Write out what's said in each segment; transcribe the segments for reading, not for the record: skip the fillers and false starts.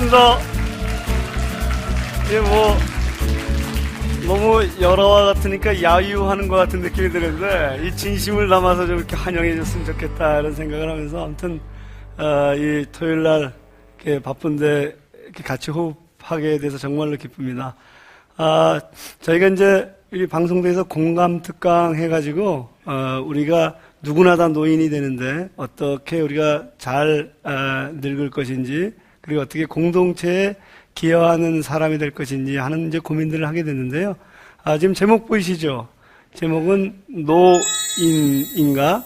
반갑습니다. 너무 열화와 같으니까 야유하는 것 같은 느낌이 드는데, 이 진심을 담아서 좀 이렇게 환영해 줬으면 좋겠다, 이런 생각을 하면서, 아무튼, 이 토요일 날, 이렇게 바쁜데, 이렇게 같이 호흡하게 돼서 정말로 기쁩니다. 저희가 이제, 이 방송대에서 공감특강 해가지고, 우리가 누구나 다 노인이 되는데, 어떻게 우리가 잘, 늙을 것인지, 그리고 어떻게 공동체에 기여하는 사람이 될 것인지 하는 이제 고민들을 하게 됐는데요. 지금 제목 보이시죠? 제목은 노인인가?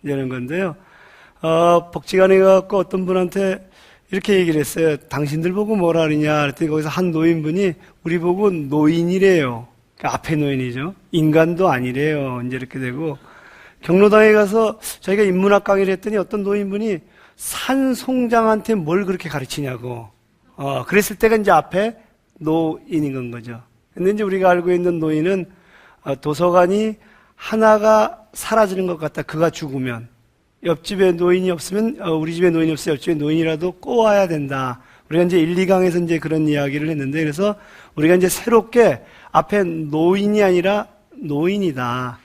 이런 건데요. 복지관에 가서 어떤 분한테 이렇게 얘기를 했어요. 당신들 보고 뭐라 그러냐? 그랬더니 거기서 한 노인분이 우리 보고 노인이래요. 앞에 노인이죠. 인간도 아니래요. 이제 이렇게 되고, 경로당에 가서 저희가 인문학 강의를 했더니 어떤 노인분이 산송장한테 뭘 그렇게 가르치냐고. 그랬을 때가 이제 앞에 노인인 건 거죠. 근데 이제 우리가 알고 있는 노인은 도서관이 하나가 사라지는 것 같다. 그가 죽으면. 옆집에 노인이 없으면, 우리 집에 노인이 없으면 옆집에 노인이라도 꼬아야 된다. 우리가 이제 1, 2강에서 이제 그런 이야기를 했는데, 그래서 우리가 이제 새롭게 앞에 노인이 아니라 노인이다.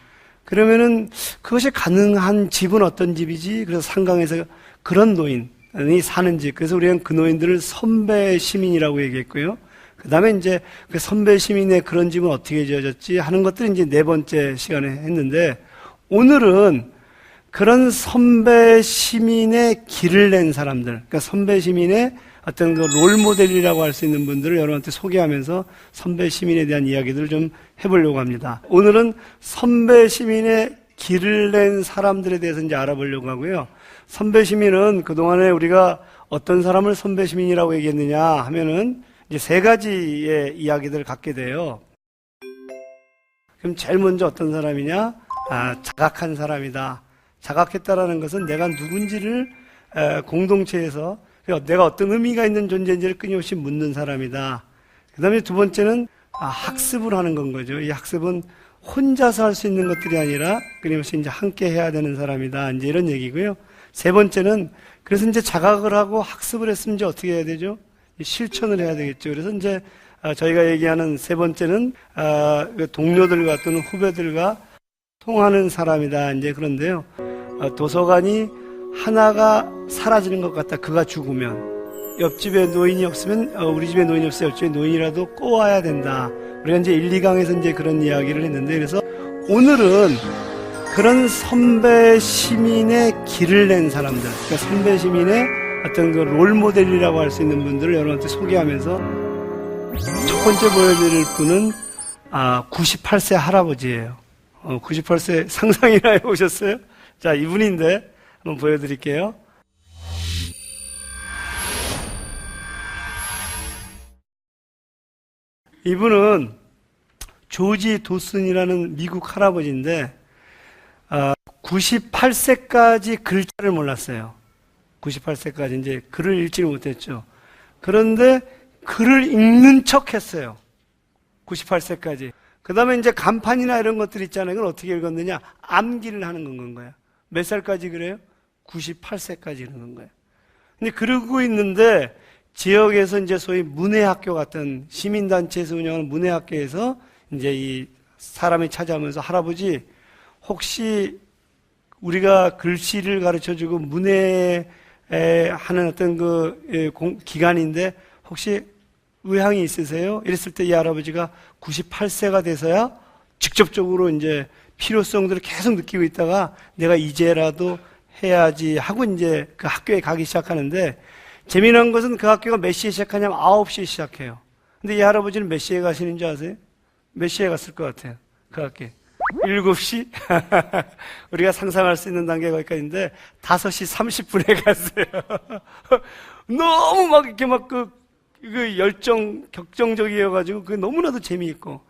그러면은 그것이 가능한 집은 어떤 집이지? 그래서 3강에서 그런 노인이 사는 집. 그래서 우리는 그 노인들을 선배 시민이라고 얘기했고요. 그 다음에 이제 그 선배 시민의 그런 집은 어떻게 지어졌지 하는 것들을 이제 4번째 시간에 했는데, 오늘은 그런 선배 시민의 길을 낸 사람들, 그러니까 선배 시민의 어떤 그 롤모델이라고 할 수 있는 분들을 여러분한테 소개하면서 선배 시민에 대한 이야기들을 좀 해보려고 합니다. 오늘은 선배 시민의 길을 낸 사람들에 대해서 이제 알아보려고 하고요. 선배 시민은 그동안에 우리가 어떤 사람을 선배 시민이라고 얘기했느냐 하면은 이제 3가지의 이야기들을 갖게 돼요. 그럼 제일 먼저 어떤 사람이냐? 자각한 사람이다. 자각했다라는 것은 내가 누군지를 공동체에서 내가 어떤 의미가 있는 존재인지를 끊임없이 묻는 사람이다. 그 다음에 2번째는 학습을 하는 건 거죠. 이 학습은 혼자서 할 수 있는 것들이 아니라 끊임없이 이제 함께 해야 되는 사람이다. 이제 이런 얘기고요. 3번째는 그래서 이제 자각을 하고 학습을 했으면 이제 어떻게 해야 되죠? 실천을 해야 되겠죠. 그래서 이제 저희가 얘기하는 3번째는 동료들과 또는 후배들과 통하는 사람이다. 이제 그런데요. 도서관이 하나가 사라지는 것 같다. 그가 죽으면. 옆집에 노인이 없으면, 우리 집에 노인이 없으면 옆집에 노인이라도 꼬아야 된다. 우리가 이제 1, 2강에서 이제 그런 이야기를 했는데, 그래서 오늘은 그런 선배 시민의 길을 낸 사람들, 그러니까 선배 시민의 어떤 그 롤모델이라고 할 수 있는 분들을 여러분한테 소개하면서 첫 번째 보여드릴 분은 98세 할아버지예요. 98세 상상이나 해보셨어요? 자, 이분인데 한번 보여드릴게요. 이분은 조지 도슨이라는 미국 할아버지인데 98세까지 글자를 몰랐어요. 98세까지 이제 글을 읽지를 못했죠. 그런데 글을 읽는 척 했어요. 98세까지. 그 다음에 이제 간판이나 이런 것들 있잖아요. 그걸 어떻게 읽었느냐? 암기를 하는 건 거예요. 몇 살까지 그래요? 98세까지 읽는 거예요. 근데 그러고 있는데 지역에서 이제 소위 문해학교 같은 시민단체에서 운영하는 문해학교에서 이제 이 사람이 찾아오면서 할아버지 혹시 우리가 글씨를 가르쳐주고 문해하는 어떤 그 기관인데 혹시 의향이 있으세요? 이랬을 때 이 할아버지가 98세가 돼서야 직접적으로 이제 필요성들을 계속 느끼고 있다가 내가 이제라도 해야지 하고 이제 그 학교에 가기 시작하는데 재미난 것은 그 학교가 몇 시에 시작하냐면 9시에 시작해요. 근데 이 할아버지는 몇 시에 가시는 줄 아세요? 몇 시에 갔을 것 같아요? 그 학교. 7시? 우리가 상상할 수 있는 단계가 거기까지인데 5시 30분에 갔어요. 너무 막 이렇게 막 그 격정적이어가지고 그게 너무나도 재미있고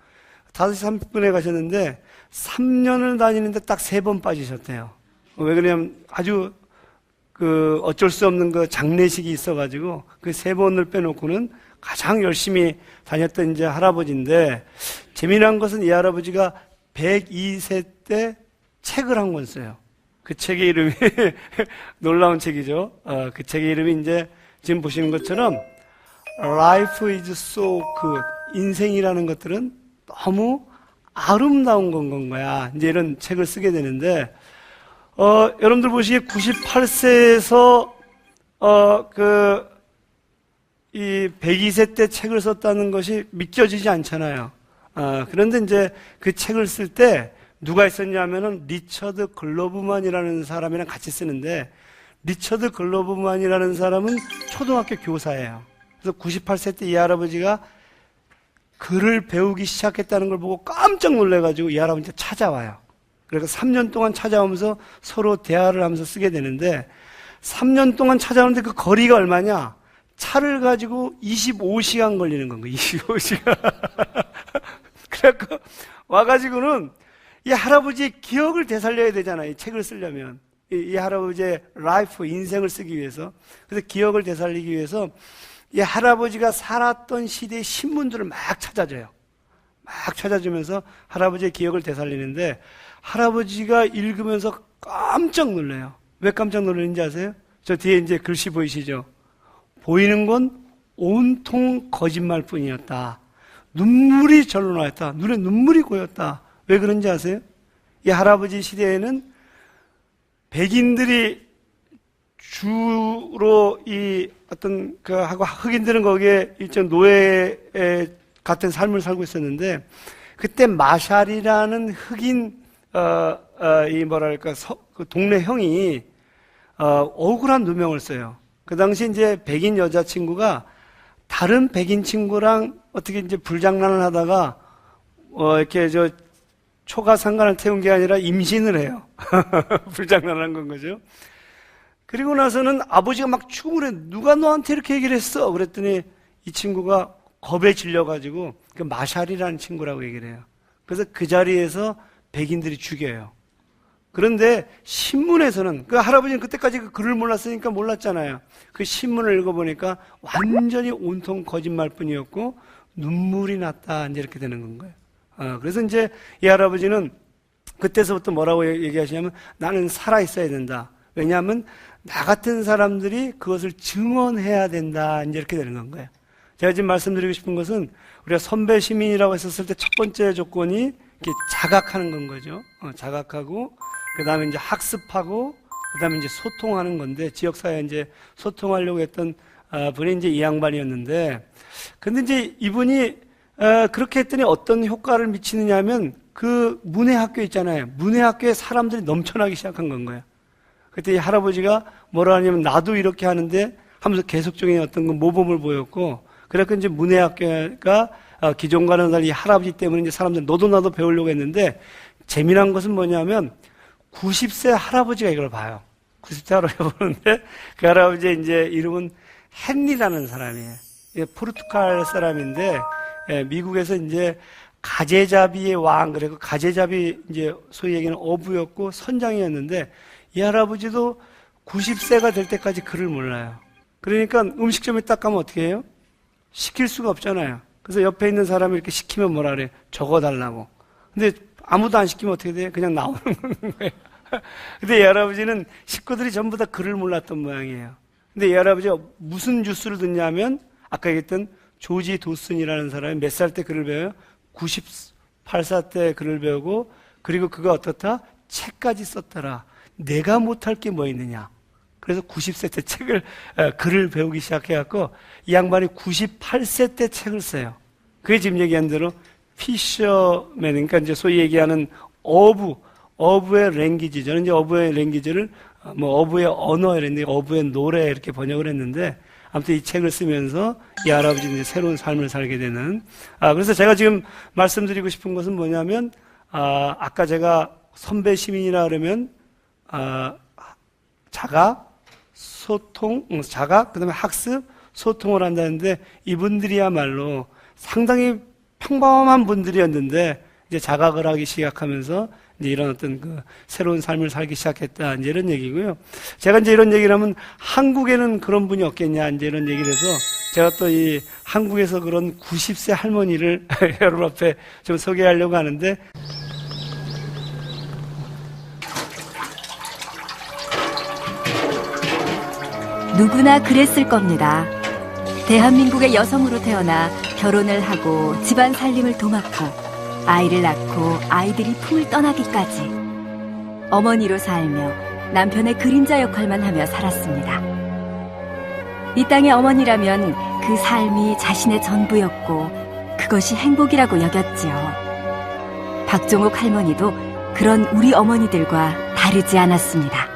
5시 30분에 가셨는데 3년을 다니는데 딱 3번 빠지셨대요. 왜 그러냐면 아주 그 어쩔 수 없는 그 장례식이 있어가지고 그 3번을 빼놓고는 가장 열심히 다녔던 이제 할아버지인데 재미난 것은 이 할아버지가 102세 때 책을 한 권 써요. 그 책의 이름이 놀라운 책이죠. 그 책의 이름이 이제 지금 보시는 것처럼 Life is so good. 인생이라는 것들은 너무 아름다운 건 거야. 이제 이런 책을 쓰게 되는데, 여러분들 보시기에 98세에서, 이 102세 때 책을 썼다는 것이 믿겨지지 않잖아요. 그런데 이제 그 책을 쓸 때 누가 있었냐면은 리처드 글로브만이라는 사람이랑 같이 쓰는데, 리처드 글로브만이라는 사람은 초등학교 교사예요. 그래서 98세 때 이 할아버지가 글을 배우기 시작했다는 걸 보고 깜짝 놀래가지고 이 할아버지한테 찾아와요. 그래서 3년 동안 찾아오면서 서로 대화를 하면서 쓰게 되는데, 3년 동안 찾아오는데 그 거리가 얼마냐? 차를 가지고 25시간 걸리는 건 거예요. 25시간. 그래갖고 와가지고는 이 할아버지의 기억을 되살려야 되잖아요. 이 책을 쓰려면. 이 할아버지의 라이프, 인생을 쓰기 위해서. 그래서 기억을 되살리기 위해서 이 할아버지가 살았던 시대의 신문들을 막 찾아줘요. 막 찾아주면서 할아버지의 기억을 되살리는데, 할아버지가 읽으면서 깜짝 놀라요. 왜 깜짝 놀라는지 아세요? 저 뒤에 이제 글씨 보이시죠? 보이는 건 온통 거짓말뿐이었다. 눈물이 절로 나왔다. 눈에 눈물이 고였다. 왜 그런지 아세요? 이 할아버지 시대에는 백인들이 주로 이 어떤 하고 흑인들은 거기에 일정 노예 같은 삶을 살고 있었는데, 그때 마샬이라는 흑인 이 뭐랄까 그 동네 형이 억울한 누명을 써요. 그 당시 이제 백인 여자친구가 다른 백인 친구랑 어떻게 이제 불장난을 하다가 이렇게 초가 상관을 태운 게 아니라 임신을 해요. 불장난한 건 거죠. 그리고 나서는 아버지가 막 추궁을 해. 누가 너한테 이렇게 얘기를 했어? 그랬더니 이 친구가 겁에 질려가지고 그 마샬이라는 친구라고 얘기를 해요. 그래서 그 자리에서 백인들이 죽여요. 그런데 신문에서는, 그 할아버지는 그때까지 그 글을 몰랐으니까 몰랐잖아요. 그 신문을 읽어보니까 완전히 온통 거짓말뿐이었고 눈물이 났다. 이제 이렇게 되는 건 거예요. 그래서 이제 이 할아버지는 그때서부터 뭐라고 얘기하시냐면, 나는 살아있어야 된다. 왜냐하면 나 같은 사람들이 그것을 증언해야 된다. 이제 이렇게 되는 건 거예요. 제가 지금 말씀드리고 싶은 것은, 우리가 선배 시민이라고 했었을 때 첫 번째 조건이 이렇게 자각하는 건 거죠. 자각하고, 그 다음에 이제 학습하고, 그 다음에 이제 소통하는 건데, 지역사회에 이제 소통하려고 했던 분이 이제 이 양반이었는데, 근데 이제 이분이 그렇게 했더니 어떤 효과를 미치느냐 하면, 그 문해학교 있잖아요. 문해학교에 사람들이 넘쳐나기 시작한 건 거예요. 그때 이 할아버지가 뭐라 하냐면, 나도 이렇게 하는데 하면서 계속적인 어떤 그 모범을 보였고, 그래서 이제 문해학교가 기존과는 달리 이 할아버지 때문에 이제 사람들 너도 나도 배우려고 했는데, 재미난 것은 뭐냐면 90세 할아버지가 이걸 봐요. 90세 할아버지가 보는데, 그 할아버지의 이제 이름은 헨리라는 사람이에요. 포르투갈 사람인데, 미국에서 이제 가제자비의 왕, 그리고 가제자비 이제 소위 얘기는 어부였고 선장이었는데, 이 할아버지도 90세가 될 때까지 글을 몰라요. 그러니까 음식점에 딱 가면 어떻게 해요? 시킬 수가 없잖아요. 그래서 옆에 있는 사람이 이렇게 시키면 뭐라 그래요? 적어달라고. 근데 아무도 안 시키면 어떻게 돼요? 그냥 나오는 거예요. 근데 이 할아버지는 식구들이 전부 다 글을 몰랐던 모양이에요. 근데 이 할아버지가 무슨 뉴스를 듣냐면, 아까 얘기했던 조지 도슨이라는 사람이 몇 살 때 글을 배워요? 98살 때 글을 배우고, 그리고 그가 어떻다? 책까지 썼더라. 내가 못할 게 뭐 있느냐. 그래서 90세 때 글을 배우기 시작해갖고, 이 양반이 98세 때 책을 써요. 그게 지금 얘기한 대로 피셔맨, 그러니까 이제 소위 얘기하는 어부의 랭귀지. 저는 이제 어부의 랭귀지를 어부의 언어, 어부의 노래 이렇게 번역을 했는데, 아무튼 이 책을 쓰면서 이 할아버지는 이제 새로운 삶을 살게 되는. 그래서 제가 지금 말씀드리고 싶은 것은 뭐냐면, 아까 제가 선배 시민이라 그러면, 자각, 소통, 자각, 그 다음에 학습, 소통을 한다는데, 이분들이야말로 상당히 평범한 분들이었는데, 이제 자각을 하기 시작하면서, 이제 이런 어떤 그 새로운 삶을 살기 시작했다. 이제 이런 얘기고요. 제가 이제 이런 얘기를 하면, 한국에는 그런 분이 없겠냐. 이제 이런 얘기를 해서, 제가 또 이 한국에서 그런 90세 할머니를 여러분 앞에 좀 소개하려고 하는데, 누구나 그랬을 겁니다. 대한민국의 여성으로 태어나 결혼을 하고 집안 살림을 도맡고 아이를 낳고 아이들이 품을 떠나기까지 어머니로 살며 남편의 그림자 역할만 하며 살았습니다. 이 땅의 어머니라면 그 삶이 자신의 전부였고 그것이 행복이라고 여겼지요. 박종옥 할머니도 그런 우리 어머니들과 다르지 않았습니다.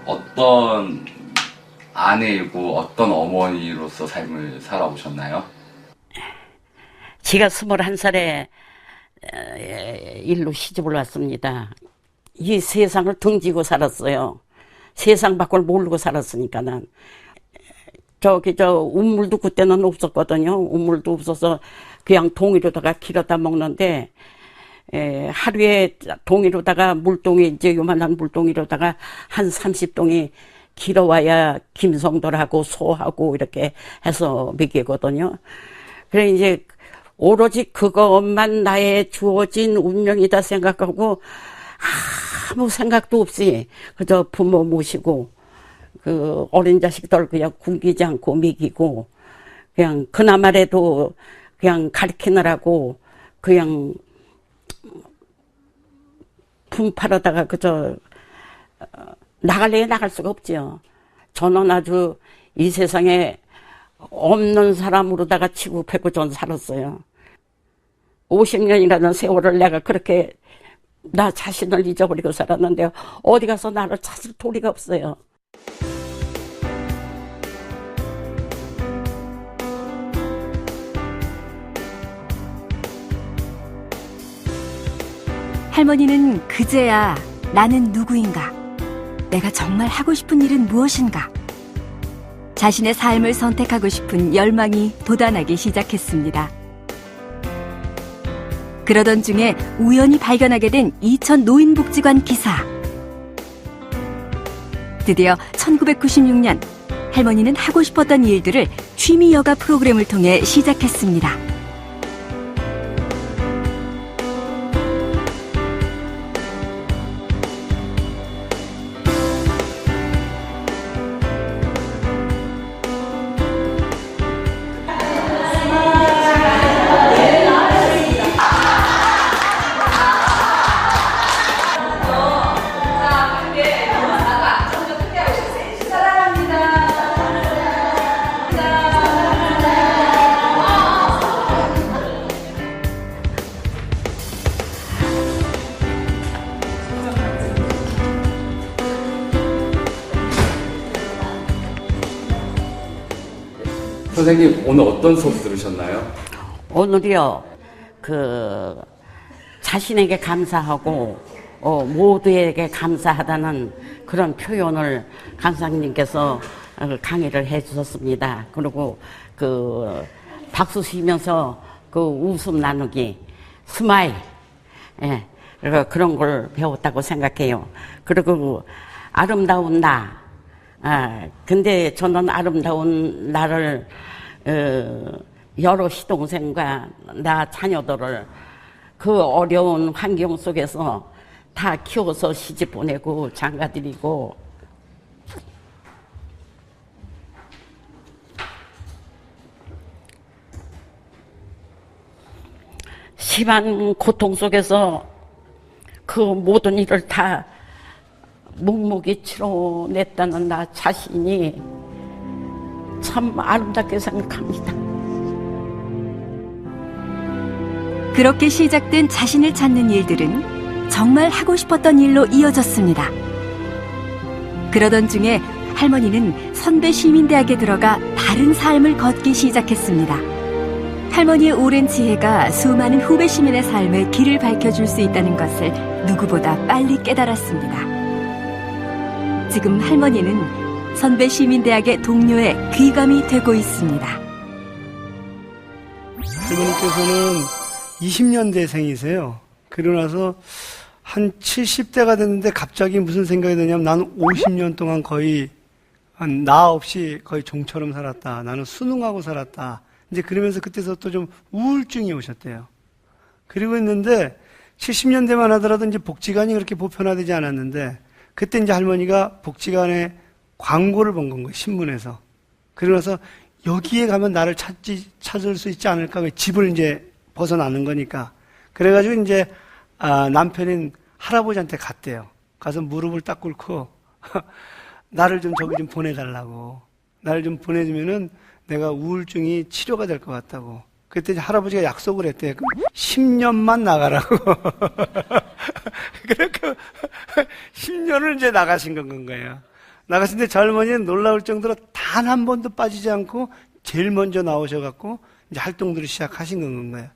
어떤 아내이고 어떤 어머니로서 삶을 살아오셨나요? 제가 21살에 일로 시집을 왔습니다. 이 세상을 등지고 살았어요. 세상 밖을 모르고 살았으니까 난. 우물도 그때는 없었거든요. 우물도 없어서 그냥 동이로다가 길어다 먹는데, 하루에 동이로다가 물동이, 이제 요만한 물동이로다가 한 30동이 길어와야 김성돌하고 소하고 이렇게 해서 먹이거든요. 그래, 이제 오로지 그것만 나의 주어진 운명이다 생각하고 아무 생각도 없이 그저 부모 모시고 그 어린 자식들 그냥 굶기지 않고 먹이고 그냥 그나마라도 그냥 가르치느라고 그냥 품팔아다가 그저 나갈래야 나갈 수가 없지요. 저는 아주 이 세상에 없는 사람으로다가 취급하고 전 살았어요. 50년이라는 세월을 내가 그렇게 나 자신을 잊어버리고 살았는데 어디 가서 나를 찾을 도리가 없어요. 할머니는 그제야 나는 누구인가? 내가 정말 하고 싶은 일은 무엇인가? 자신의 삶을 선택하고 싶은 열망이 돋아나기 시작했습니다. 그러던 중에 우연히 발견하게 된 이천 노인복지관 기사. 드디어 1996년 할머니는 하고 싶었던 일들을 취미 여가 프로그램을 통해 시작했습니다. 선생님, 오늘 어떤 수업 들으셨나요? 오늘이요, 자신에게 감사하고, 모두에게 감사하다는 그런 표현을 강사님께서 강의를 해 주셨습니다. 그리고 박수 치면서 웃음 나누기, 스마일, 예, 그런 걸 배웠다고 생각해요. 그리고 아름다운 나, 근데 저는 아름다운 나를 여러 시동생과 나 자녀들을 그 어려운 환경 속에서 다 키워서 시집 보내고 장가드리고 심한 고통 속에서 그 모든 일을 다 묵묵히 치러냈다는 나 자신이 참 아름답게 생각합니다. 그렇게 시작된 자신을 찾는 일들은 정말 하고 싶었던 일로 이어졌습니다. 그러던 중에 할머니는 선배시민대학에 들어가 다른 삶을 걷기 시작했습니다. 할머니의 오랜 지혜가 수많은 후배 시민의 삶에 길을 밝혀줄 수 있다는 것을 누구보다 빨리 깨달았습니다. 지금 할머니는 선배시민대학의 동료의 귀감이 되고 있습니다. 할머니께서는 20년대생이세요. 그러고 나서 한 70대가 됐는데 갑자기 무슨 생각이 드냐면 나는 50년 동안 거의 나 없이 거의 종처럼 살았다. 나는 순응하고 살았다. 이제 그러면서 그때서부터 좀 우울증이 오셨대요. 그리고 있는데 70년대만 하더라도 이제 복지관이 그렇게 보편화되지 않았는데 그때 이제 할머니가 복지관에 광고를 본 건가요, 신문에서. 그러면서 여기에 가면 나를 찾을 수 있지 않을까, 집을 이제 벗어나는 거니까. 그래가지고 이제, 남편인 할아버지한테 갔대요. 가서 무릎을 딱 꿇고, 나를 좀 저기 좀 보내달라고. 나를 좀 보내주면은 내가 우울증이 치료가 될 것 같다고. 그때 이제 할아버지가 약속을 했대요. 10년만 나가라고. 그래서 10년을 이제 나가신 건 거예요. 나가신데 젊은이는 놀라울 정도로 단 한 번도 빠지지 않고 제일 먼저 나오셔갖고 이제 활동들을 시작하신 건 거예요.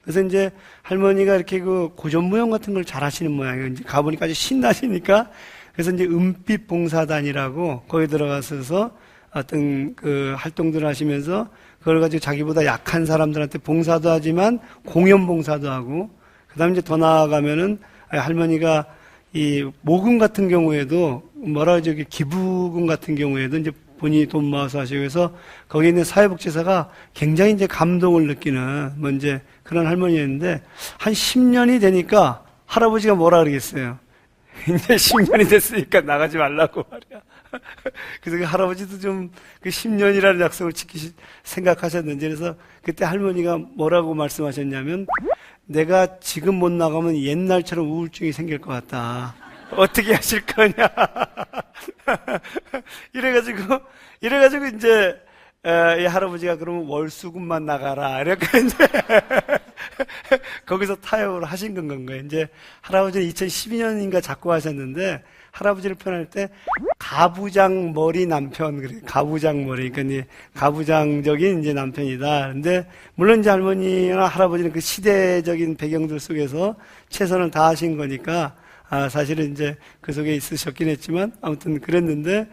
그래서 이제 할머니가 이렇게 그 고전무용 같은 걸 잘 하시는 모양이에요. 이제 가보니까 아주 신나시니까. 그래서 이제 은빛 봉사단이라고 거기 들어가서 어떤 그 활동들을 하시면서 그걸 가지고 자기보다 약한 사람들한테 봉사도 하지만 공연 봉사도 하고, 그 다음에 이제 더 나아가면은 할머니가 이 모금 같은 경우에도 뭐라 그러죠, 기부금 같은 경우에도 이제 본인이 돈 모아서 하시고 해서 거기에 있는 사회복지사가 굉장히 이제 감동을 느끼는 뭐 이제 그런 할머니였는데, 한 10년이 되니까 할아버지가 뭐라 그러겠어요. 이제 10년이 됐으니까 나가지 말라고 말이야. 그래서 그 할아버지도 좀 그 10년이라는 약속을 생각하셨는지, 그래서 그때 할머니가 뭐라고 말씀하셨냐면, 내가 지금 못 나가면 옛날처럼 우울증이 생길 것 같다. 어떻게 하실 거냐. 이래가지고 이제, 이 할아버지가 그러면 월수금만 나가라. 이렇게 이제, 거기서 타협을 하신 건 거예요. 이제 할아버지는 2012년인가 작고 하셨는데, 할아버지를 표현할 때 가부장 머리 남편, 그래. 가부장 머리. 그러니까 이제 가부장적인 이제 남편이다. 근데 물론 이제 할머니나 할아버지는 그 시대적인 배경들 속에서 최선을 다하신 거니까, 사실은 이제 그 속에 있으셨긴 했지만 아무튼 그랬는데,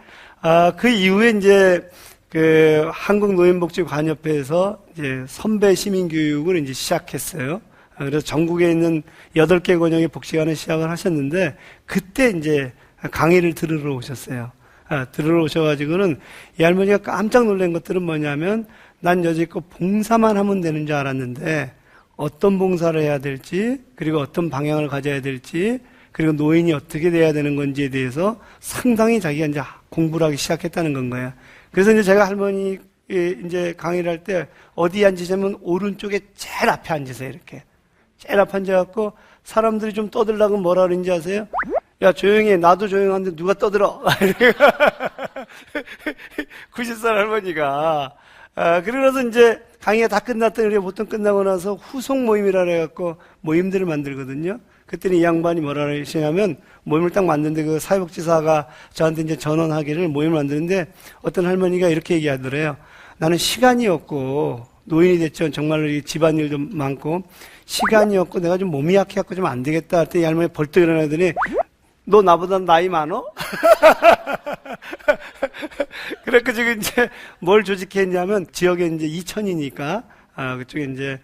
그 이후에 이제 그 한국노인복지관협회에서 이제 선배 시민교육을 이제 시작했어요. 그래서 전국에 있는 8개 권역의 복지관을 시작을 하셨는데, 그때 이제 강의를 들으러 오셨어요. 들으러 오셔가지고는 이 할머니가 깜짝 놀란 것들은 뭐냐면, 난 여지껏 봉사만 하면 되는 줄 알았는데 어떤 봉사를 해야 될지, 그리고 어떤 방향을 가져야 될지, 그리고 노인이 어떻게 돼야 되는 건지에 대해서 상당히 자기가 이제 공부를 하기 시작했다는 건 거예요. 그래서 이제 제가 할머니 이제 강의를 할 때 어디 앉으시면 오른쪽에 제일 앞에 앉으세요. 이렇게 제일 앞에 앉아갖고 사람들이 좀 떠들라고 뭐라 그러는지 아세요? 야, 조용히 해. 나도 조용한데 누가 떠들어. 90살 할머니가. 그러면서 이제 강의가 다 끝났더니 우리가 보통 끝나고 나서 후속 모임이라 해갖고 모임들을 만들거든요. 그때는 이 양반이 뭐라 그러시냐면, 모임을 딱 만드는데 그 사회복지사가 저한테 이제 전원하기를 모임을 만드는데, 어떤 할머니가 이렇게 얘기하더래요. 나는 시간이 없고, 노인이 됐죠. 정말로 집안일도 많고, 시간이 없고, 내가 좀 몸이 약해갖고 좀 안 되겠다 할 때 이 할머니 벌떡 일어나더니, 너 나보다 나이 많어? 그래가지고 이제 뭘 조직했냐면, 지역에 이제 이천이니까, 그쪽에 이제,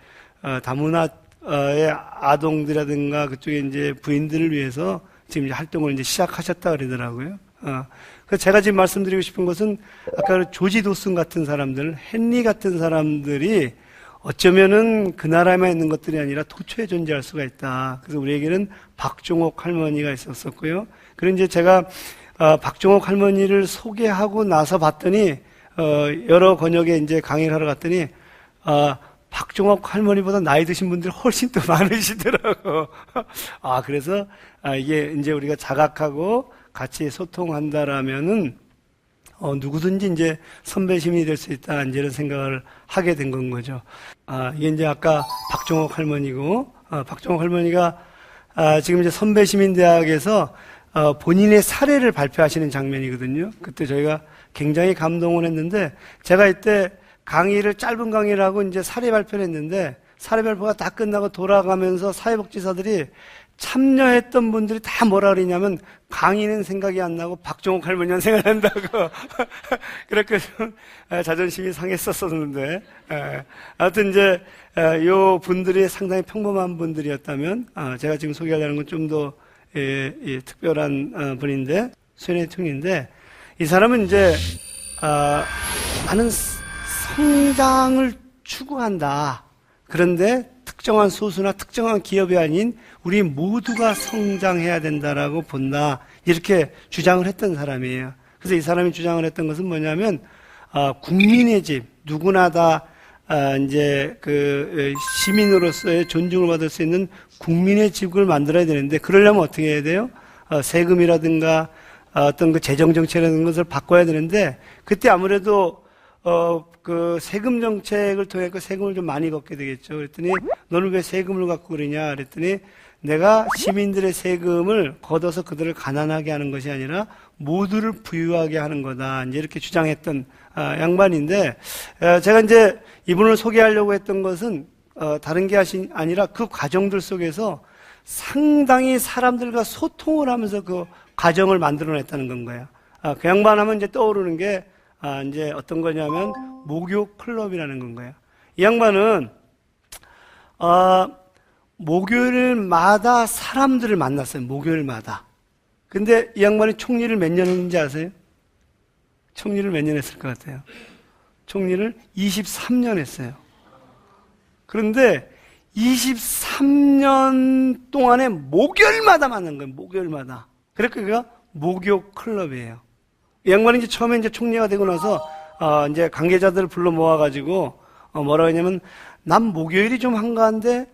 다문화의 아동들이라든가 그쪽에 이제 부인들을 위해서 지금 이제 활동을 이제 시작하셨다 그러더라고요. 그래서 제가 지금 말씀드리고 싶은 것은, 아까 그 조지 도슨 같은 사람들, 헨리 같은 사람들이 어쩌면은 그 나라에만 있는 것들이 아니라 도처에 존재할 수가 있다. 그래서 우리에게는 박종옥 할머니가 있었었고요. 그리고 이제 제가 박종옥 할머니를 소개하고 나서 봤더니, 여러 권역에 이제 강의를 하러 갔더니, 박종옥 할머니보다 나이 드신 분들이 훨씬 더 많으시더라고. 그래서 이게 이제 우리가 자각하고 같이 소통한다라면은 누구든지 이제 선배 시민이 될 수 있다, 이제 이런 생각을 하게 된 건 거죠. 이게 이제 아까 박종옥 할머니고, 박종옥 할머니가 지금 이제 선배 시민대학에서 본인의 사례를 발표하시는 장면이거든요. 그때 저희가 굉장히 감동을 했는데, 제가 이때 강의를, 짧은 강의를 하고 이제 사례 발표를 했는데, 사례 발표가 다 끝나고 돌아가면서 사회복지사들이 참여했던 분들이 다 뭐라 그러냐면, 강의는 생각이 안 나고 박종옥 할머니는 생각난다고. 그렇게 좀 자존심이 상했었었는데, 아무튼 이제 요 분들이 상당히 평범한 분들이었다면, 제가 지금 소개하려는 건 좀 더 특별한 분인데, 손해통인데, 이 사람은 이제 나는 성장을 추구한다. 그런데 특정한 소수나 특정한 기업이 아닌 우리 모두가 성장해야 된다라고 본다. 이렇게 주장을 했던 사람이에요. 그래서 이 사람이 주장을 했던 것은 뭐냐면, 국민의 집, 누구나 다, 이제 시민으로서의 존중을 받을 수 있는 국민의 집을 만들어야 되는데, 그러려면 어떻게 해야 돼요? 세금이라든가, 어떤 그 재정정책이라는 것을 바꿔야 되는데, 그때 아무래도, 세금 정책을 통해 세금을 좀 많이 걷게 되겠죠. 그랬더니, 너는 왜 세금을 갖고 그러냐? 그랬더니, 내가 시민들의 세금을 걷어서 그들을 가난하게 하는 것이 아니라 모두를 부유하게 하는 거다. 이제 이렇게 주장했던 양반인데, 제가 이제 이분을 소개하려고 했던 것은 다른 게 아니라 그 과정들 속에서 상당히 사람들과 소통을 하면서 그 과정을 만들어냈다는 건 거예요. 그 양반 하면 이제 떠오르는 게 이제 어떤 거냐면 목요 클럽이라는 건 거예요. 이 양반은 목요일마다 사람들을 만났어요. 목요일마다. 근데 이 양반이 총리를 몇 년 했는지 아세요? 총리를 몇 년 했을 것 같아요? 총리를 23년 했어요. 그런데 23년 동안에 목요일마다 만난 거예요. 목요일마다. 그래서 그게 목요 클럽이에요. 이 양반이 이제 처음에 이제 총리가 되고 나서 이제 관계자들을 불러 모아가지고 뭐라고 했냐면, 난 목요일이 좀 한가한데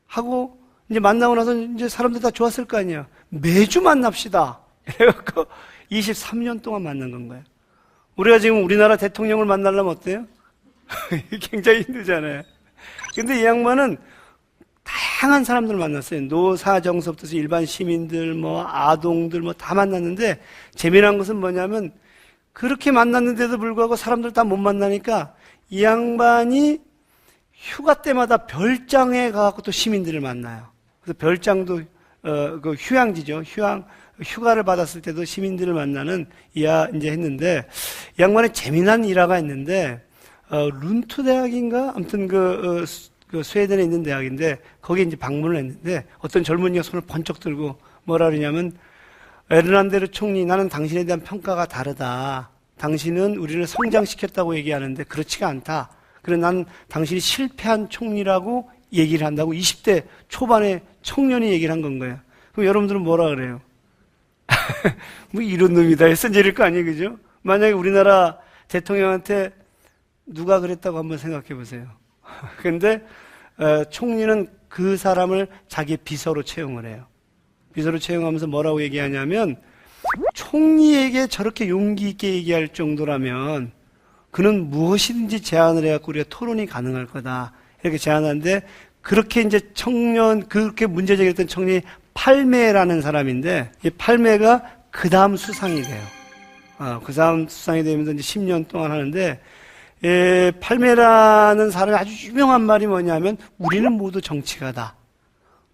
하고 이제 만나고 나서 이제 사람들 다 좋았을 거 아니에요. 매주 만납시다. 그래갖고 23년 동안 만난 건 거예요. 우리가 지금 우리나라 대통령을 만나려면 어때요? 굉장히 힘들잖아요. 근데 이 양반은 다양한 사람들을 만났어요. 노사정서부터 일반 시민들, 아동들 다 만났는데, 재미난 것은 뭐냐면, 그렇게 만났는데도 불구하고 사람들 다 못 만나니까 이 양반이 휴가 때마다 별장에 가서 또 시민들을 만나요. 그래서 별장도 그 휴양지죠. 휴가를 받았을 때도 시민들을 만나는 이제 했는데, 이 양반의 재미난 일화가 있는데, 룬트 대학인가 아무튼 그 스웨덴에 있는 대학인데 거기에 이제 방문을 했는데, 어떤 젊은이가 손을 번쩍 들고 뭐라 그러냐면, 에르난데르 총리, 나는 당신에 대한 평가가 다르다. 당신은 우리를 성장시켰다고 얘기하는데 그렇지가 않다. 그래, 난 당신이 실패한 총리라고 얘기를 한다고 20대 초반에 청년이 얘기를 한 건 거예요. 그럼 여러분들은 뭐라 그래요? 뭐 이런 놈이다 했어 이럴 거 아니에요, 그죠? 만약에 우리나라 대통령한테 누가 그랬다고 한번 생각해 보세요. 근데 총리는 그 사람을 자기 비서로 채용을 해요. 비서로 채용하면서 뭐라고 얘기하냐면, 총리에게 저렇게 용기 있게 얘기할 정도라면 그는 무엇이든지 제안을 해갖고 우리가 토론이 가능할 거다. 이렇게 제안하는데, 그렇게 이제 그렇게 문제 제기했던 총리 팔메라는 사람인데, 이 팔메가 그 다음 수상이 돼요. 그 다음 수상이 되면서 이제 10년 동안 하는데, 팔메라는 사람이 아주 유명한 말이 뭐냐면, 우리는 모두 정치가다.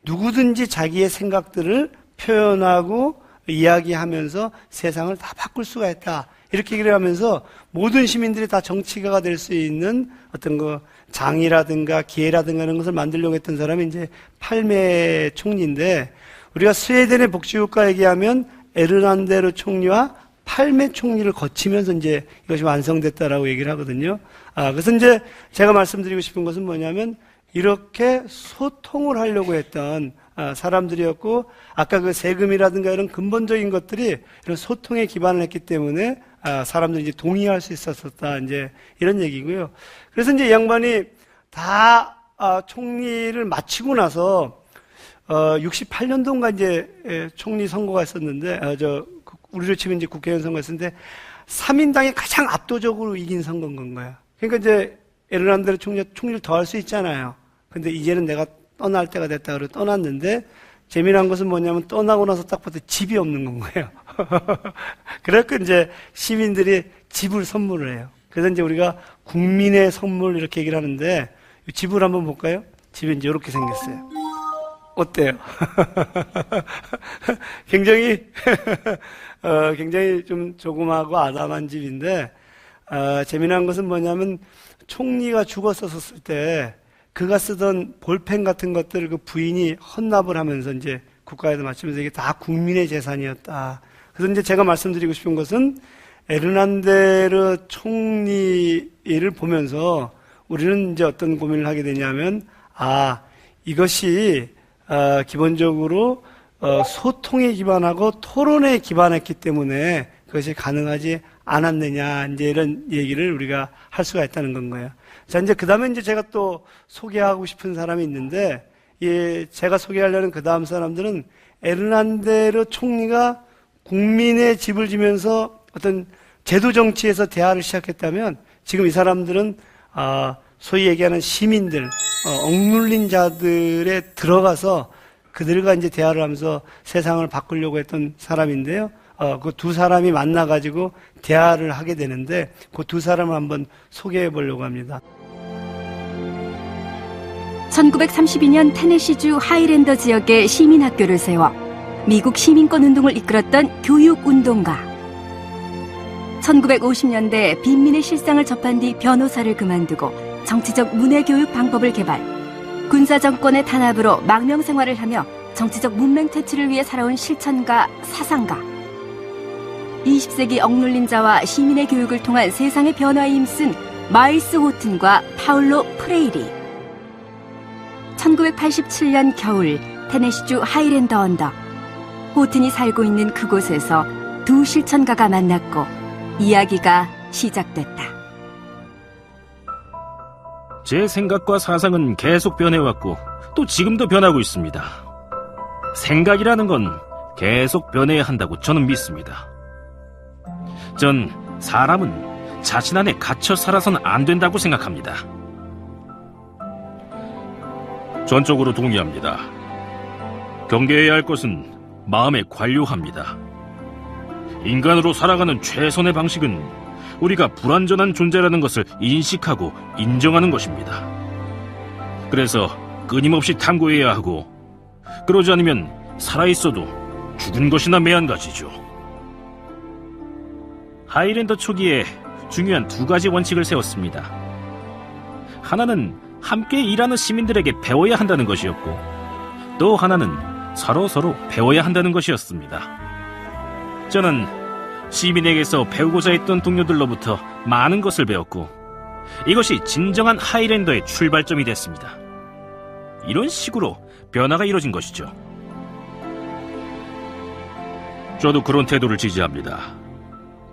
누구든지 자기의 생각들을 표현하고 이야기하면서 세상을 다 바꿀 수가 있다. 이렇게 얘기를 하면서 모든 시민들이 다 정치가가 될 수 있는 어떤 그 장이라든가 기회라든가 이런 것을 만들려고 했던 사람이 이제 팔메 총리인데, 우리가 스웨덴의 복지국가 얘기하면 에르난데르 총리와 팔메 총리를 거치면서 이제 이것이 완성됐다라고 얘기를 하거든요. 그래서 이제 제가 말씀드리고 싶은 것은 뭐냐면, 이렇게 소통을 하려고 했던 사람들이었고, 아까 그 세금이라든가 이런 근본적인 것들이 이런 소통에 기반을 했기 때문에 사람들이 이제 동의할 수 있었다, 이제 이런 얘기고요. 그래서 이제 이 양반이 다 총리를 마치고 나서 68년도인가 이제 총리 선거가 있었는데, 우리로 치면 이제 국회의원 선거가 있었는데 3인당이 가장 압도적으로 이긴 선거인 건 거야. 그러니까 이제 에르난데르 총리를 더 할 수 있잖아요. 근데 이제는 내가 떠날 때가 됐다 그러고 떠났는데, 재미난 것은 뭐냐면 떠나고 나서 딱 봐도 집이 없는 건 거예요. 그래서 이제 시민들이 집을 선물을 해요. 그래서 이제 우리가 국민의 선물 이렇게 얘기를 하는데, 집을 한번 볼까요? 집이 이제 이렇게 생겼어요. 어때요? 굉장히 굉장히 좀 조그마하고 아담한 집인데, 재미난 것은 뭐냐면 총리가 죽었었을 때 그가 쓰던 볼펜 같은 것들을 그 부인이 헌납을 하면서 이제 국가에다 맞추면서 이게 다 국민의 재산이었다. 그래서 이제 제가 말씀드리고 싶은 것은, 에르난데르 총리를 보면서 우리는 이제 어떤 고민을 하게 되냐면, 이것이 기본적으로 소통에 기반하고 토론에 기반했기 때문에 그것이 가능하지 않았느냐, 이제 이런 얘기를 우리가 할 수가 있다는 건 거예요. 자, 이제 그 다음에 이제 제가 또 소개하고 싶은 사람이 있는데, 예, 제가 소개하려는 그 다음 사람들은 에르난데르 총리가 국민의 집을 지면서 어떤 제도 정치에서 대화를 시작했다면, 지금 이 사람들은, 소위 얘기하는 시민들, 억눌린 자들에 들어가서 그들과 이제 대화를 하면서 세상을 바꾸려고 했던 사람인데요. 그 두 사람이 만나가지고 대화를 하게 되는데, 그 두 사람을 한번 소개해 보려고 합니다. 1932년 테네시주 하이랜더 지역에 시민학교를 세워 미국 시민권 운동을 이끌었던 교육운동가. 1950년대 빈민의 실상을 접한 뒤 변호사를 그만두고 정치적 문해교육 방법을 개발, 군사정권의 탄압으로 망명생활을 하며 정치적 문맹 퇴치를 위해 살아온 실천가, 사상가. 20세기 억눌린 자와 시민의 교육을 통한 세상의 변화에 힘쓴 마일스 호튼과 파울로 프레이리. 1987년 겨울 테네시주 하이랜더 언덕, 호튼이 살고 있는 그곳에서 두 실천가가 만났고 이야기가 시작됐다. 제 생각과 사상은 계속 변해왔고 또 지금도 변하고 있습니다. 생각이라는 건 계속 변해야 한다고 저는 믿습니다. 전 사람은 자신 안에 갇혀 살아서는 안 된다고 생각합니다. 전적으로 동의합니다. 경계해야 할 것은 마음에 관료합니다. 인간으로 살아가는 최선의 방식은 우리가 불완전한 존재라는 것을 인식하고 인정하는 것입니다. 그래서 끊임없이 탐구해야 하고, 그러지 않으면 살아있어도 죽은 것이나 매한가지죠. 하이랜더 초기에 중요한 두 가지 원칙을 세웠습니다. 하나는 함께 일하는 시민들에게 배워야 한다는 것이었고, 또 하나는 서로 배워야 한다는 것이었습니다. 저는 시민에게서 배우고자 했던 동료들로부터 많은 것을 배웠고, 이것이 진정한 하이랜더의 출발점이 됐습니다. 이런 식으로 변화가 이루어진 것이죠. 저도 그런 태도를 지지합니다.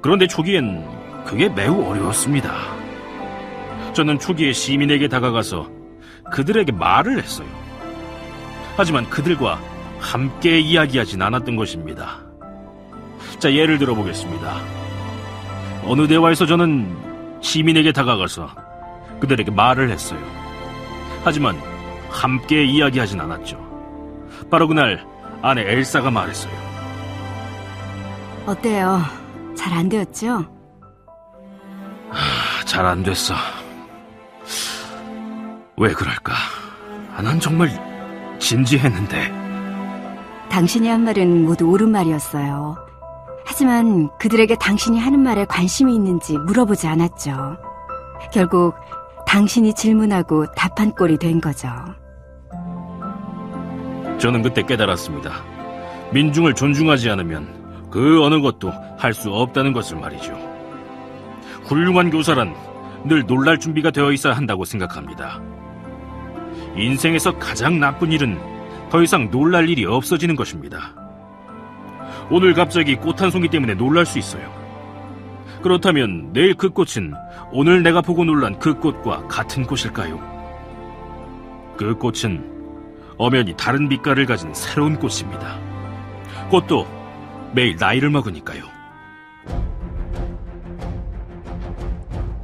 그런데 초기엔 그게 매우 어려웠습니다. 저는 초기에 시민에게 다가가서 그들에게 말을 했어요. 하지만 그들과 함께 이야기하진 않았던 것입니다. 자, 예를 들어보겠습니다. 어느 대화에서 저는 시민에게 다가가서 그들에게 말을 했어요. 하지만 함께 이야기하진 않았죠. 바로 그날 아내 엘사가 말했어요. 어때요? 잘 안 되었죠? 잘 안 됐어. 왜 그럴까? 난 정말 진지했는데. 당신이 한 말은 모두 옳은 말이었어요. 하지만 그들에게 당신이 하는 말에 관심이 있는지 물어보지 않았죠. 결국 당신이 질문하고 답한 꼴이 된 거죠. 저는 그때 깨달았습니다. 민중을 존중하지 않으면 그 어느 것도 할 수 없다는 것을 말이죠. 훌륭한 교사란 늘 놀랄 준비가 되어 있어야 한다고 생각합니다. 인생에서 가장 나쁜 일은 더 이상 놀랄 일이 없어지는 것입니다. 오늘 갑자기 꽃 한 송이 때문에 놀랄 수 있어요. 그렇다면 내일 그 꽃은 오늘 내가 보고 놀란 그 꽃과 같은 꽃일까요? 그 꽃은 엄연히 다른 빛깔을 가진 새로운 꽃입니다. 꽃도 매일 나이를 먹으니까요.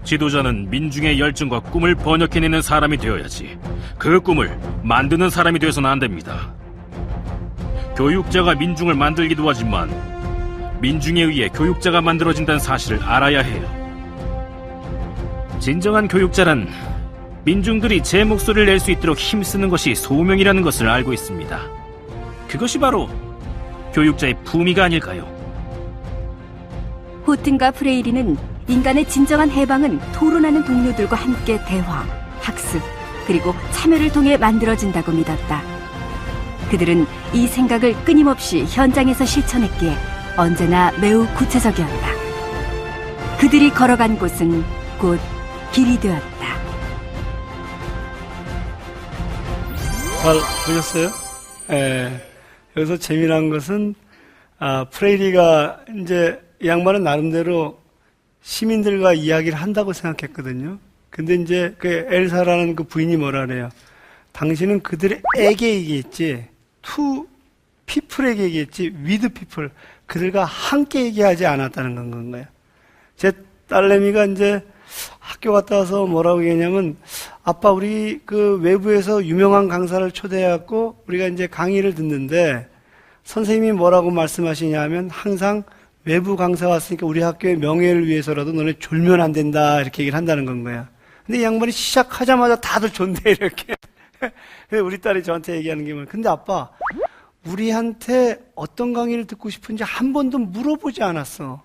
지도자는 민중의 열정과 꿈을 번역해내는 사람이 되어야지 그 꿈을 만드는 사람이 되어서는 안 됩니다. 교육자가 민중을 만들기도 하지만 민중에 의해 교육자가 만들어진다는 사실을 알아야 해요. 진정한 교육자란 민중들이 제 목소리를 낼 수 있도록 힘쓰는 것이 소명이라는 것을 알고 있습니다. 그것이 바로 교육자의 품위가 아닐까요? 호튼과 프레이리는 인간의 진정한 해방은 토론하는 동료들과 함께 대화, 학습, 그리고 참여를 통해 만들어진다고 믿었다. 그들은 이 생각을 끊임없이 현장에서 실천했기에 언제나 매우 구체적이었다. 그들이 걸어간 곳은 곧 길이 되었다. 잘 보셨어요? 예. 여기서 재미난 것은, 프레이리가 이제 이 양반은 나름대로 시민들과 이야기를 한다고 생각했거든요. 근데 이제 그 엘사라는 그 부인이 뭐라 그래요? 당신은 그들에게 얘기했지, to people에게 얘기했지, with people, 그들과 함께 얘기하지 않았다는 건 거예요. 제 딸내미가 이제 학교 갔다 와서 뭐라고 얘기했냐면, 아빠, 우리 그 외부에서 유명한 강사를 초대해갖고 우리가 이제 강의를 듣는데 선생님이 뭐라고 말씀하시냐면 항상 외부 강사 왔으니까 우리 학교의 명예를 위해서라도 너네 졸면 안 된다, 이렇게 얘기를 한다는 건 거야. 근데 이 양반이 시작하자마자 다들 존대, 이렇게. 근데 우리 딸이 저한테 얘기하는 게 뭐야. 근데 아빠, 우리한테 어떤 강의를 듣고 싶은지 한 번도 물어보지 않았어.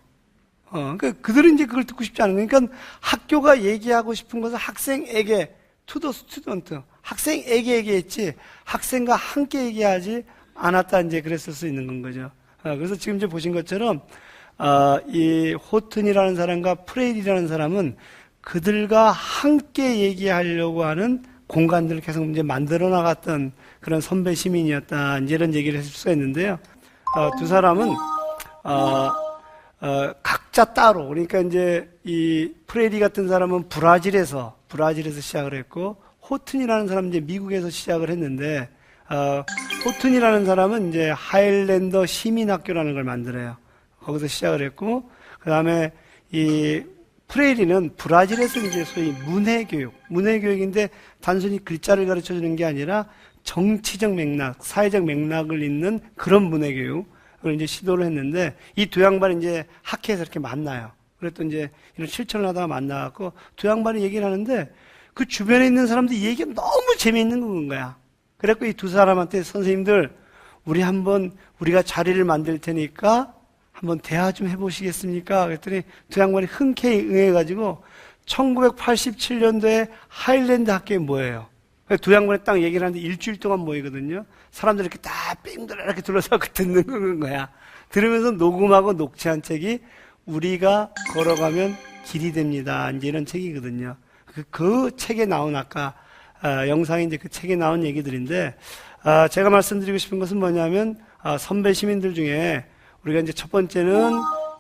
그러니까 그들은 이제 그걸 듣고 싶지 않은 거니까 학교가 얘기하고 싶은 것은 학생에게, to the student, 학생에게 얘기했지, 학생과 함께 얘기하지 않았다, 이제 그랬을 수 있는 건 거죠. 그래서 지금 이제 보신 것처럼, 이 호튼이라는 사람과 프레일이라는 사람은 그들과 함께 얘기하려고 하는 공간들을 계속 이제 만들어 나갔던 그런 선배 시민이었다, 이제 이런 얘기를 했을 수가 있는데요. 두 사람은, 각자 따로, 그러니까 이제 이 프레리 같은 사람은 브라질에서 시작을 했고, 호튼이라는 사람은 이제 미국에서 시작을 했는데, 호튼이라는 사람은 이제 하일랜더 시민학교라는 걸 만들어요. 거기서 시작을 했고, 그 다음에 이 프레이리는 브라질에서 이제 소위 문해교육인데 단순히 글자를 가르쳐 주는 게 아니라 정치적 맥락, 사회적 맥락을 잇는 그런 문해교육을 이제 시도를 했는데, 이 두 양반이 이제 학회에서 이렇게 만나요. 그랬더니 이제 이런 실천을 하다가 만나갖고 두 양반이 얘기를 하는데 그 주변에 있는 사람들이 얘기가 너무 재미있는 건 거야. 그래갖고 이 두 사람한테 선생님들, 우리가 자리를 만들 테니까 한번 대화 좀 해보시겠습니까? 그랬더니 두 양반이 흔쾌히 응해가지고 1987년도에 하일랜드 학교에 모여요. 두 양반이 딱 얘기를 하는데 일주일 동안 모이거든요. 사람들이 이렇게 다 뺑들 이렇게 둘러서 듣는 거야. 들으면서 녹음하고 녹취한 책이 우리가 걸어가면 길이 됩니다, 이제 이런 책이거든요. 그 책에 나온 아까 영상이 이제 그 책에 나온 얘기들인데, 제가 말씀드리고 싶은 것은 뭐냐면, 선배 시민들 중에 우리가 이제 첫 번째는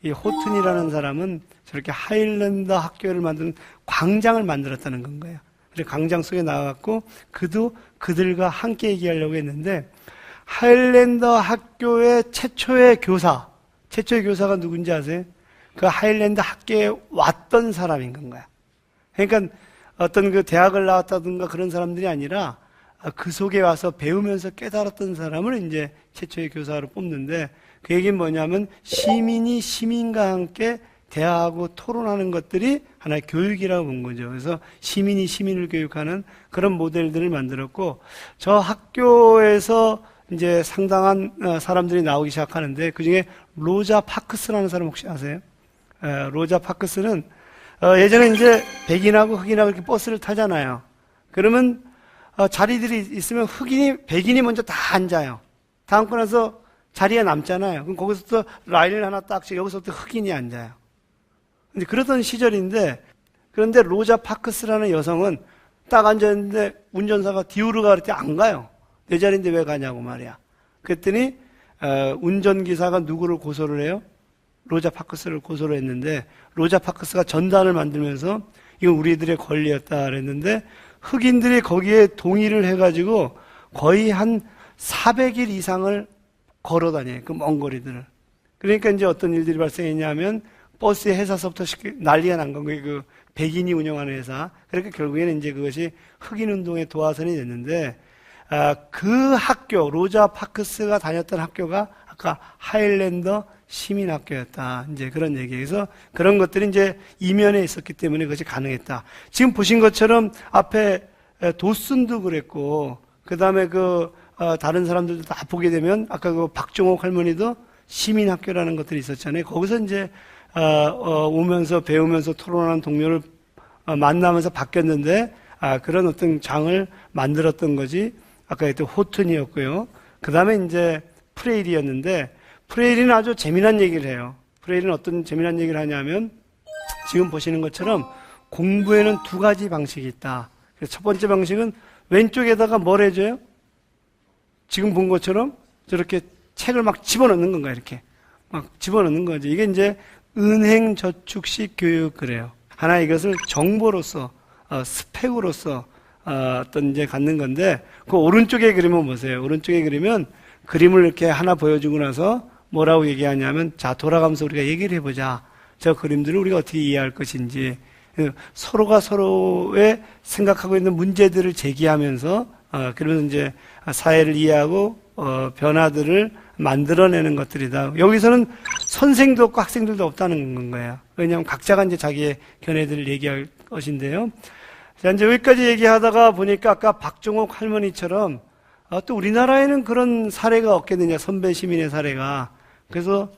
이 호튼이라는 사람은 저렇게 하일랜더 학교를 만든 광장을 만들었다는 건 거예요. 그래서 광장 속에 나와갖고 그도 그들과 함께 얘기하려고 했는데, 하일랜더 학교의 최초의 교사가 누군지 아세요? 그 하일랜드 학교에 왔던 사람인 건 거야. 그러니까 어떤 그 대학을 나왔다든가 그런 사람들이 아니라 그 속에 와서 배우면서 깨달았던 사람을 이제 최초의 교사로 뽑는데, 그 얘기는 뭐냐면 시민이 시민과 함께 대화하고 토론하는 것들이 하나의 교육이라고 본 거죠. 그래서 시민이 시민을 교육하는 그런 모델들을 만들었고, 저 학교에서 이제 상당한 사람들이 나오기 시작하는데, 그 중에 로자 파크스라는 사람 혹시 아세요? 로자 파크스는 예전에 이제 백인하고 흑인하고 이렇게 버스를 타잖아요. 그러면 자리들이 있으면 백인이 먼저 다 앉아요. 다음 거 나서 자리가 남잖아요. 그럼 거기서부터 라인을 하나 딱 치고 여기서부터 흑인이 앉아요. 근데 그러던 시절인데, 그런데 로자 파크스라는 여성은 딱 앉았는데 운전사가 디우르가 그럴 때 안 가요. 내 자리인데 왜 가냐고 말이야. 그랬더니 운전기사가 누구를 고소를 해요? 로자 파크스를 고소를 했는데, 로자 파크스가 전단을 만들면서 이건 우리들의 권리였다 그랬는데, 흑인들이 거기에 동의를 해가지고 거의 한 400일 이상을 걸어 다녀요. 그 먼 거리들을. 그러니까 이제 어떤 일들이 발생했냐면, 버스의 회사서부터 난리가 난 건 거예요. 그 백인이 운영하는 회사. 그러니까 결국에는 이제 그것이 흑인 운동의 도화선이 됐는데, 그 학교, 로자 파크스가 다녔던 학교가 아까 하일랜더 시민학교였다, 이제 그런 얘기에서 그런 것들이 이제 이면에 있었기 때문에 그것이 가능했다. 지금 보신 것처럼 앞에 도슨도 그랬고, 그 다음에 다른 사람들도 다 보게 되면 아까 그 박종옥 할머니도 시민학교라는 것들이 있었잖아요. 거기서 이제 오면서 배우면서 토론하는 동료를 만나면서 바뀌었는데, 그런 어떤 장을 만들었던 것이 아까 했던 호튼이었고요. 그 다음에 이제 프레일이었는데, 프레일은 아주 재미난 얘기를 해요. 프레일은 어떤 재미난 얘기를 하냐면, 지금 보시는 것처럼 공부에는 두 가지 방식이 있다. 그래서 첫 번째 방식은 왼쪽에다가 뭘 해줘요? 지금 본 것처럼 저렇게 책을 막 집어넣는 건가요? 이렇게 막 집어넣는 거죠. 이게 이제 은행저축식 교육 그래요. 하나 이것을 정보로서 스펙으로서 어떤 이제 갖는 건데 그 오른쪽에 그림은 보세요. 오른쪽에 그리면 그림을 이렇게 하나 보여주고 나서 뭐라고 얘기하냐면 자 돌아가면서 우리가 얘기를 해보자. 저 그림들을 우리가 어떻게 이해할 것인지 서로가 서로의 생각하고 있는 문제들을 제기하면서 그러면서 이제 사회를 이해하고 변화들을 만들어내는 것들이다. 여기서는 선생도 없고 학생들도 없다는 거예요. 왜냐하면 각자가 이제 자기의 견해들을 얘기할 것인데요. 자, 이제 여기까지 얘기하다가 보니까 아까 박종옥 할머니처럼 또 우리나라에는 그런 사례가 없겠느냐, 선배 시민의 사례가. 그래서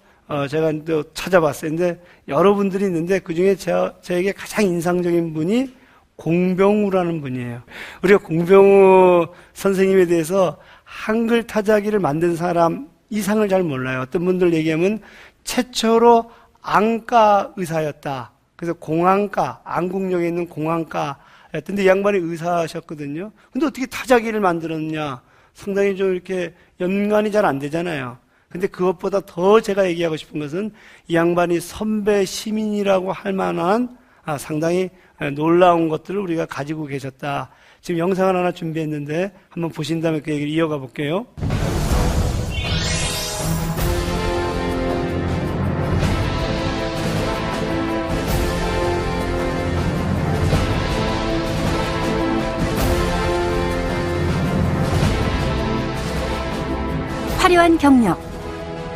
제가 또 찾아봤어요. 근데 여러분들이 있는데 그 중에 저에게 가장 인상적인 분이 공병우라는 분이에요. 우리가 공병우 선생님에 대해서 한글 타자기를 만든 사람 이상을 잘 몰라요. 어떤 분들 얘기하면 최초로 안과 의사였다. 그래서 공안과, 안국역에 있는 공안과였던데 이 양반이 의사셨거든요. 근데 어떻게 타자기를 만들었냐? 상당히 좀 이렇게 연관이 잘 안 되잖아요. 근데 그것보다 더 제가 얘기하고 싶은 것은 이 양반이 선배 시민이라고 할 만한 상당히 놀라운 것들을 우리가 가지고 계셨다. 지금 영상을 하나 준비했는데 한번 보신 다음에 그 얘기를 이어가 볼게요. 화려한 경력,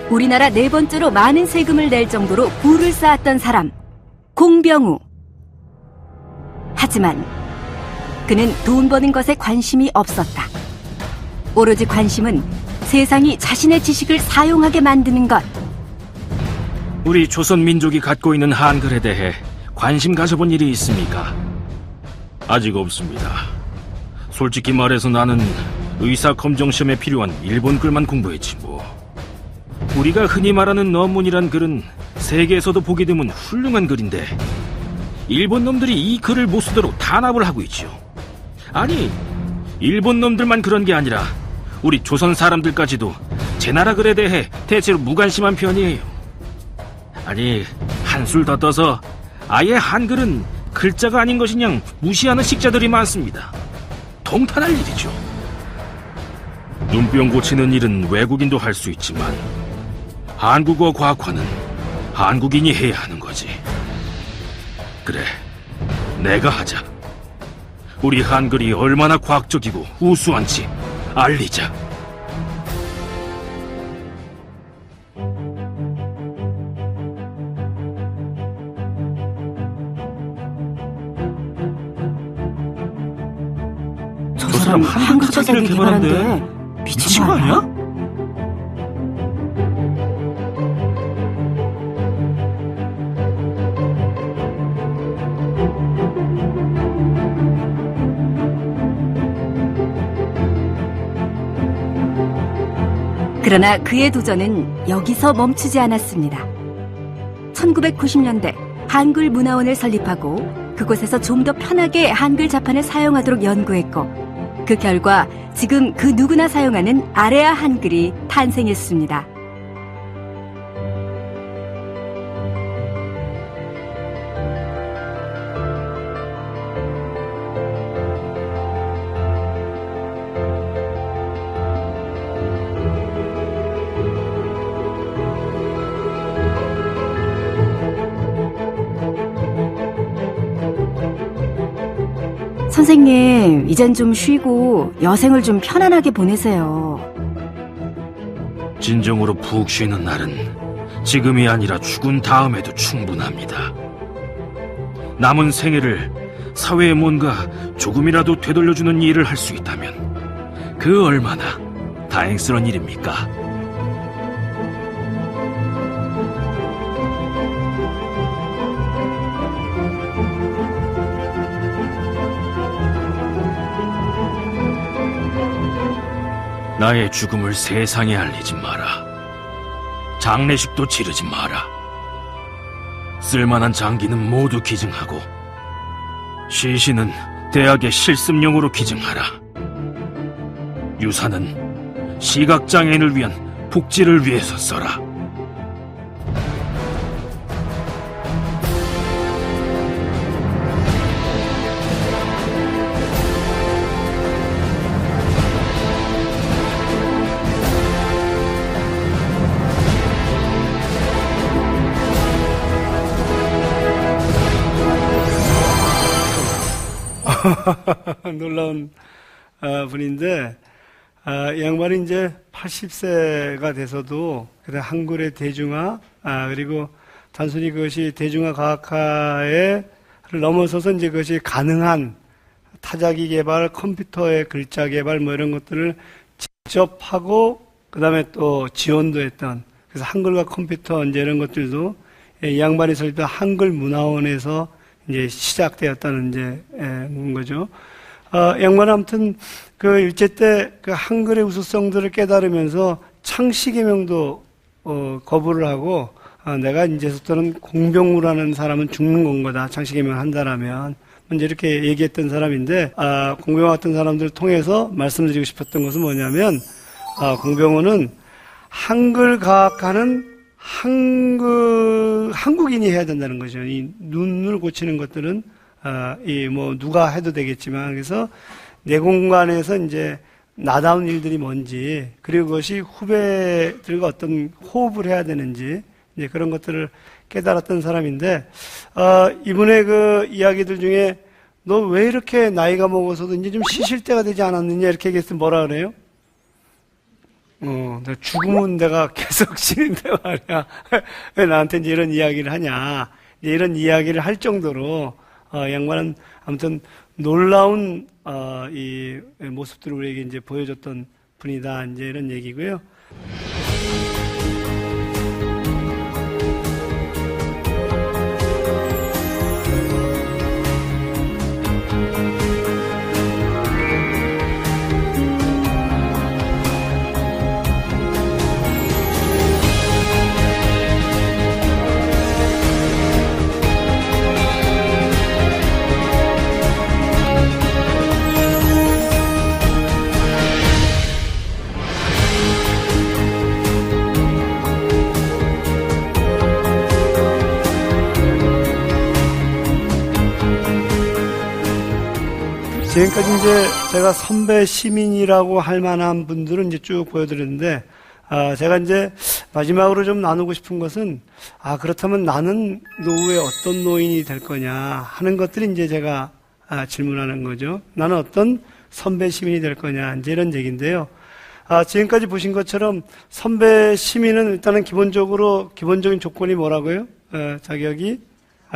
우리나라 4번째로 많은 세금을 낼 정도로 부를 쌓았던 사람, 공병우. 하지만 그는 돈 버는 것에 관심이 없었다. 오로지 관심은 세상이 자신의 지식을 사용하게 만드는 것. 우리 조선 민족이 갖고 있는 한글에 대해 관심 가져본 일이 있습니까? 아직 없습니다. 솔직히 말해서 나는 의사 검정시험에 필요한 일본 글만 공부했지 뭐. 우리가 흔히 말하는 논문이란 글은 세계에서도 보게 되면 훌륭한 글인데 일본 놈들이 이 글을 못 쓰도록 탄압을 하고 있지요. 아니, 일본 놈들만 그런 게 아니라 우리 조선 사람들까지도 제 나라 글에 대해 대체로 무관심한 편이에요. 아니, 한술 더 떠서 아예 한글은 글자가 아닌 것이냥 무시하는 식자들이 많습니다. 통탄할 일이죠. 눈병 고치는 일은 외국인도 할 수 있지만 한국어 과학화는 한국인이 해야 하는 거지. 그래, 내가 하자. 우리 한글이 얼마나 과학적이고 우수한지 알리자. 저 사람 한글 타자기 개발한대. 미친 거 아니야? 그러나 그의 도전은 여기서 멈추지 않았습니다. 1990년대 한글문화원을 설립하고 그곳에서 좀 더 편하게 한글 자판을 사용하도록 연구했고 그 결과 지금 그 누구나 사용하는 아레아 한글이 탄생했습니다. 선생님, 이젠 좀 쉬고 여생을 좀 편안하게 보내세요. 진정으로 푹 쉬는 날은 지금이 아니라 죽은 다음에도 충분합니다. 남은 생애를 사회에 뭔가 조금이라도 되돌려주는 일을 할 수 있다면 그 얼마나 다행스러운 일입니까? 나의 죽음을 세상에 알리지 마라. 장례식도 치르지 마라. 쓸만한 장기는 모두 기증하고 시신은 대학의 실습용으로 기증하라. 유산은 시각장애인을 위한 복지를 위해서 써라. 놀라운 분인데, 이 양반이 이제 80세가 돼서도 한글의 대중화, 그리고 단순히 그것이 대중화 과학화를 넘어서서 이제 그것이 가능한 타자기 개발, 컴퓨터의 글자 개발 뭐 이런 것들을 직접 하고 그다음에 또 지원도 했던, 그래서 한글과 컴퓨터 이제 이런 것들도 이 양반이 설립한 한글 문화원에서 이제 시작되었다는 이제 거죠. 양반은 아무튼 그 일제 때 그 한글의 우수성들을 깨달으면서 창씨개명도 거부를 하고, 내가 이제부터는 공병우라는 사람은 죽는 건 거다, 창씨개명을 한다라면. 이제 이렇게 얘기했던 사람인데, 공병우 같은 사람들을 통해서 말씀드리고 싶었던 것은 뭐냐면, 공병우는 한글 과학하는 한국인이 해야 된다는 거죠. 이 눈을 고치는 것들은, 누가 해도 되겠지만, 그래서 내공간에서 이제 나다운 일들이 뭔지, 그리고 그것이 후배들과 어떤 호흡을 해야 되는지, 이제 그런 것들을 깨달았던 사람인데, 이분의 그 이야기들 중에 너 왜 이렇게 나이가 먹어서도 이제 좀 쉬실 때가 되지 않았느냐 이렇게 얘기했으면 뭐라 그래요? 내가 죽으면 내가 계속 쉬는데 말이야. 왜 나한테 이제 이런 이야기를 하냐. 이제 이런 이야기를 할 정도로, 양반은 아무튼 놀라운, 이 모습들을 우리에게 이제 보여줬던 분이다. 이제 이런 얘기고요. 지금까지 이제 제가 선배 시민이라고 할 만한 분들은 이제 쭉 보여드렸는데, 제가 이제 마지막으로 좀 나누고 싶은 것은, 그렇다면 나는 노후에 어떤 노인이 될 거냐 하는 것들이 이제 제가 질문하는 거죠. 나는 어떤 선배 시민이 될 거냐, 이제 이런 얘기인데요. 지금까지 보신 것처럼 선배 시민은 일단은 기본적인 조건이 뭐라고요? 자격이,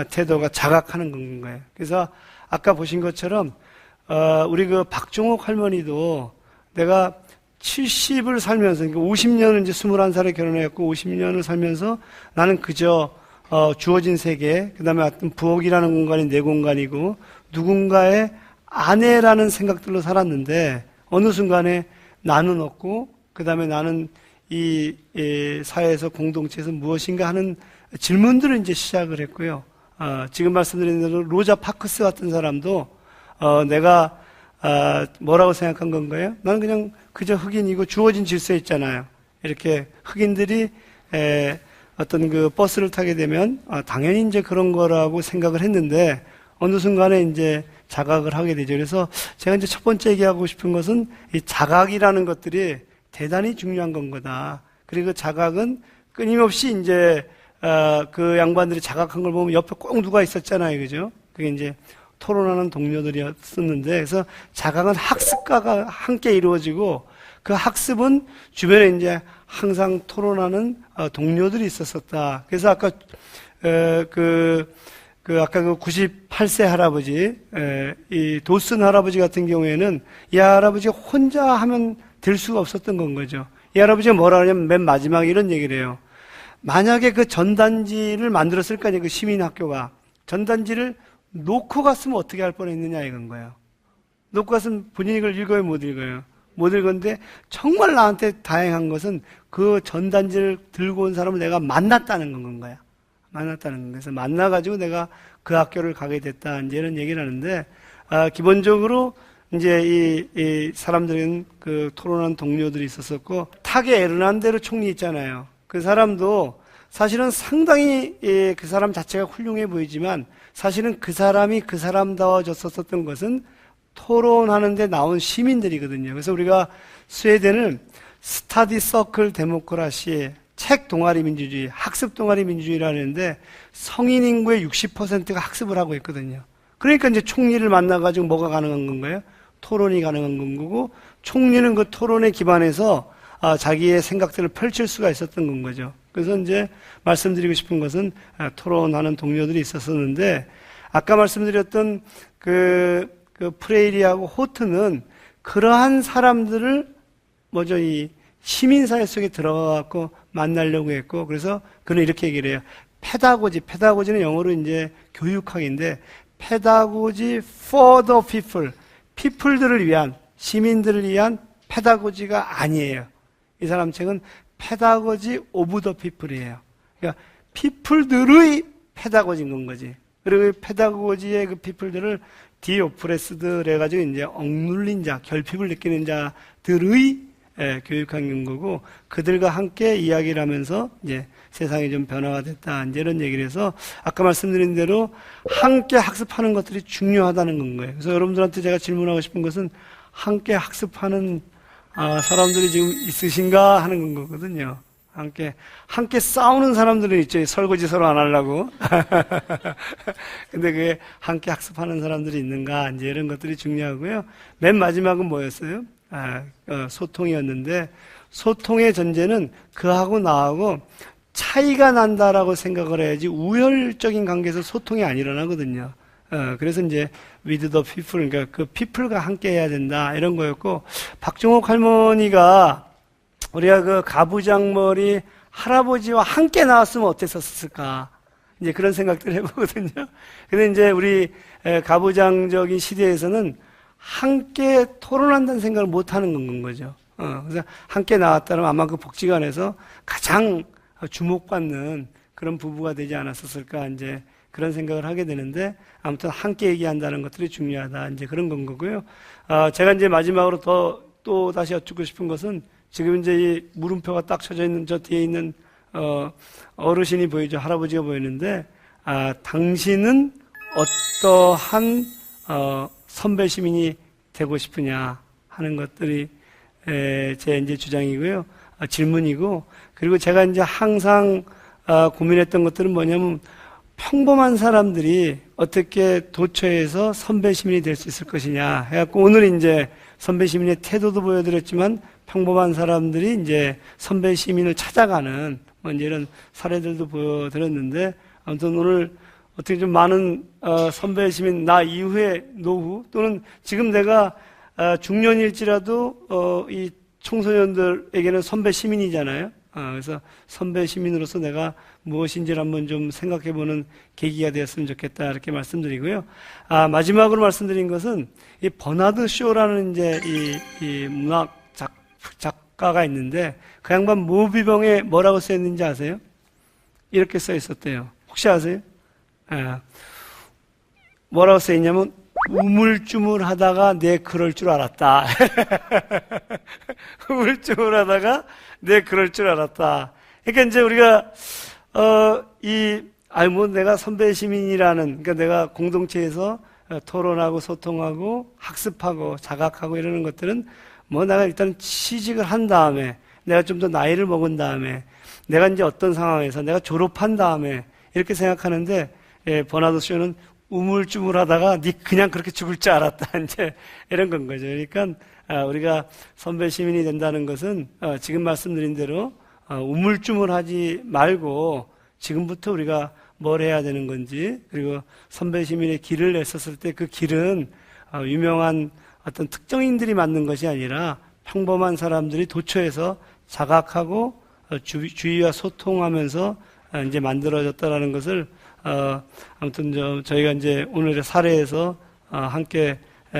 태도가 자각하는 건가요? 그래서 아까 보신 것처럼 우리 그 박종옥 할머니도 내가 70을 살면서, 그러니까 50년을 이제 21살에 결혼했고 50년을 살면서 나는 그저 주어진 세계, 그 다음에 어떤 부엌이라는 공간이 내 공간이고 누군가의 아내라는 생각들로 살았는데, 어느 순간에 나는 없고 그 다음에 나는 이 사회에서 공동체에서 무엇인가 하는 질문들을 이제 시작을 했고요. 지금 말씀드린 대로 로자 파크스 같은 사람도 내가 뭐라고 생각한 건가요? 나는 그냥 그저 흑인이고 주어진 질서 있잖아요. 이렇게 흑인들이 어떤 그 버스를 타게 되면 당연히 이제 그런 거라고 생각을 했는데, 어느 순간에 이제 자각을 하게 되죠. 그래서 제가 이제 첫 번째 얘기하고 싶은 것은 이 자각이라는 것들이 대단히 중요한 건 거다. 그리고 그 자각은 끊임없이 이제 그 양반들이 자각한 걸 보면 옆에 꼭 누가 있었잖아요, 그죠? 그게 이제 토론하는 동료들이었었는데, 그래서 자각은 학습과가 함께 이루어지고 그 학습은 주변에 이제 항상 토론하는 동료들이 있었었다. 그래서 아까 아까 그 98세 할아버지, 이 도슨 할아버지 같은 경우에는 이 할아버지가 혼자 하면 될 수가 없었던 건 거죠. 이 할아버지가 뭐라 하냐면 맨 마지막에 이런 얘기를 해요. 만약에 그 전단지를 만들었을 거 아니에요, 그 시민학교가. 전단지를 놓고 갔으면 어떻게 할 뻔했느냐 이건 거예요. 놓고 갔으면 본인이 그걸 읽어요, 못 읽어요? 못 읽었는데 정말 나한테 다행한 것은 그 전단지를 들고 온 사람을 내가 만났다는 건 거야. 만났다는 건. 그래서 만나가지고 내가 그 학교를 가게 됐다, 이제 이런 얘기를 하는데, 기본적으로 이제 이 사람들은 그 토론한 동료들이 있었었고, 타게 에르난데르 총리 있잖아요. 그 사람도 사실은 상당히 그 사람 자체가 훌륭해 보이지만, 사실은 그 사람이 그 사람다워졌었던 것은 토론하는데 나온 시민들이거든요. 그래서 우리가 스웨덴을 스타디 서클 데모크라시, 책 동아리 민주주의, 학습 동아리 민주주의라는데 성인 인구의 60%가 학습을 하고 있거든요. 그러니까 이제 총리를 만나가지고 뭐가 가능한 건가요? 토론이 가능한 건 거고, 총리는 그 토론에 기반해서 자기의 생각들을 펼칠 수가 있었던 건 거죠. 그래서 이제 말씀드리고 싶은 것은 토론하는 동료들이 있었었는데, 아까 말씀드렸던 그 프레이리하고 호트는 그러한 사람들을 먼저 이 시민사회 속에 들어가고 만나려고 했고, 그래서 그는 이렇게 얘기를 해요. 페다고지는 영어로 이제 교육학인데, 페다고지 for the people, people들을 위한, 시민들을 위한 페다고지가 아니에요. 이 사람 책은 페다고지 오브 더 피플이에요. 그러니까 피플들의 페다고지인 건 거지. 그리고 페다고지의 그 피플들을 디오프레스드 해가지고 이제 억눌린 자, 결핍을 느끼는 자들의 교육한 거고, 그들과 함께 이야기를 하면서 이제 세상이 좀 변화가 됐다, 이제 이런 얘기를 해서 아까 말씀드린 대로 함께 학습하는 것들이 중요하다는 건 거예요. 그래서 여러분들한테 제가 질문하고 싶은 것은 함께 학습하는 사람들이 지금 있으신가 하는 건 거거든요. 함께 싸우는 사람들은 있죠. 설거지 서로 안 하려고. 근데 그게 함께 학습하는 사람들이 있는가, 이제 이런 것들이 중요하고요. 맨 마지막은 뭐였어요? 소통이었는데, 소통의 전제는 그하고 나하고 차이가 난다라고 생각을 해야지 우열적인 관계에서 소통이 안 일어나거든요. 그래서 이제 with the people, 그러니까 그 people과 함께 해야 된다, 이런 거였고, 박종옥 할머니가 우리가 그 가부장머리 할아버지와 함께 나왔으면 어땠었을까, 이제 그런 생각들을 해보거든요. 근데 이제 우리 가부장적인 시대에서는 함께 토론한다는 생각을 못 하는 건 거죠. 그래서 함께 나왔다면 아마 그 복지관에서 가장 주목받는 그런 부부가 되지 않았었을까, 이제 그런 생각을 하게 되는데, 아무튼 함께 얘기한다는 것들이 중요하다, 이제 그런 건 거고요. 제가 이제 마지막으로 또 다시 여쭙고 싶은 것은, 지금 이제 이 물음표가 딱 쳐져 있는 저 뒤에 있는 어르신이 보이죠. 할아버지가 보이는데, 당신은 어떠한 선배 시민이 되고 싶으냐 하는 것들이 제 이제 주장이고요. 질문이고, 그리고 제가 이제 항상 고민했던 것들은 뭐냐면, 평범한 사람들이 어떻게 도처에서 선배 시민이 될 수 있을 것이냐 해갖고, 오늘 이제 선배 시민의 태도도 보여드렸지만, 평범한 사람들이 이제 선배 시민을 찾아가는 이제 이런 사례들도 보여드렸는데, 아무튼 오늘 어떻게 좀 많은 선배 시민, 나 이후의 노후, 또는 지금 내가 중년일지라도 이 청소년들에게는 선배 시민이잖아요. 그래서 선배 시민으로서 내가 무엇인지를 한번 좀 생각해보는 계기가 되었으면 좋겠다, 이렇게 말씀드리고요. 마지막으로 말씀드린 것은 이 버나드 쇼라는 이제 이 문학 작가가 있는데, 그 양반 모비병에 뭐라고 써 있는지 아세요? 이렇게 써 있었대요. 혹시 아세요? 뭐라고 써 있냐면, 우물쭈물하다가 내 그럴 줄 알았다. 우물쭈물하다가 내 그럴 줄 알았다. 그러니까 이제 우리가 내가 선배 시민이라는, 그러니까 내가 공동체에서 토론하고 소통하고 학습하고 자각하고 이러는 것들은 내가 일단 취직을 한 다음에, 내가 좀 더 나이를 먹은 다음에, 내가 이제 어떤 상황에서 내가 졸업한 다음에 이렇게 생각하는데, 버나드 쇼는 우물쭈물하다가 니 그냥 그렇게 죽을 줄 알았다, 이제 이런 건 거죠. 그러니까 우리가 선배 시민이 된다는 것은 지금 말씀드린 대로 우물쭈물하지 말고 지금부터 우리가 뭘 해야 되는 건지, 그리고 선배 시민의 길을 냈었을 때 그 길은 유명한 어떤 특정인들이 만든 것이 아니라 평범한 사람들이 도처에서 자각하고 주위와 소통하면서 이제 만들어졌다라는 것을 아무튼 저희가 이제 오늘의 사례에서 함께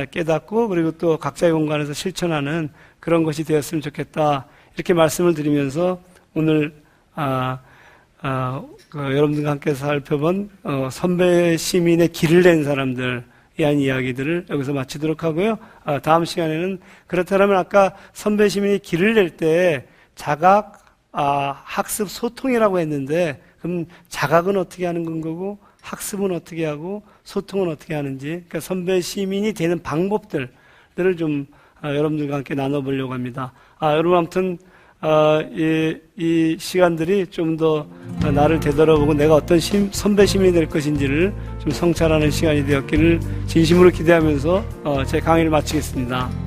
깨닫고, 그리고 또 각자의 공간에서 실천하는 그런 것이 되었으면 좋겠다, 이렇게 말씀을 드리면서 오늘 여러분들과 함께 살펴본 선배 시민의 길을 낸 사람들 이한 이야기들을 여기서 마치도록 하고요. 다음 시간에는 그렇다면 아까 선배 시민이 길을 낼 때 자각, 학습, 소통이라고 했는데, 그럼 자각은 어떻게 하는 건 거고, 학습은 어떻게 하고, 소통은 어떻게 하는지, 그러니까 선배 시민이 되는 방법들을 좀 여러분들과 함께 나눠보려고 합니다. 여러분 아무튼 이 시간들이 좀 더 나를 되돌아보고 내가 어떤 선배 시민이 될 것인지를 좀 성찰하는 시간이 되었기를 진심으로 기대하면서 제 강의를 마치겠습니다.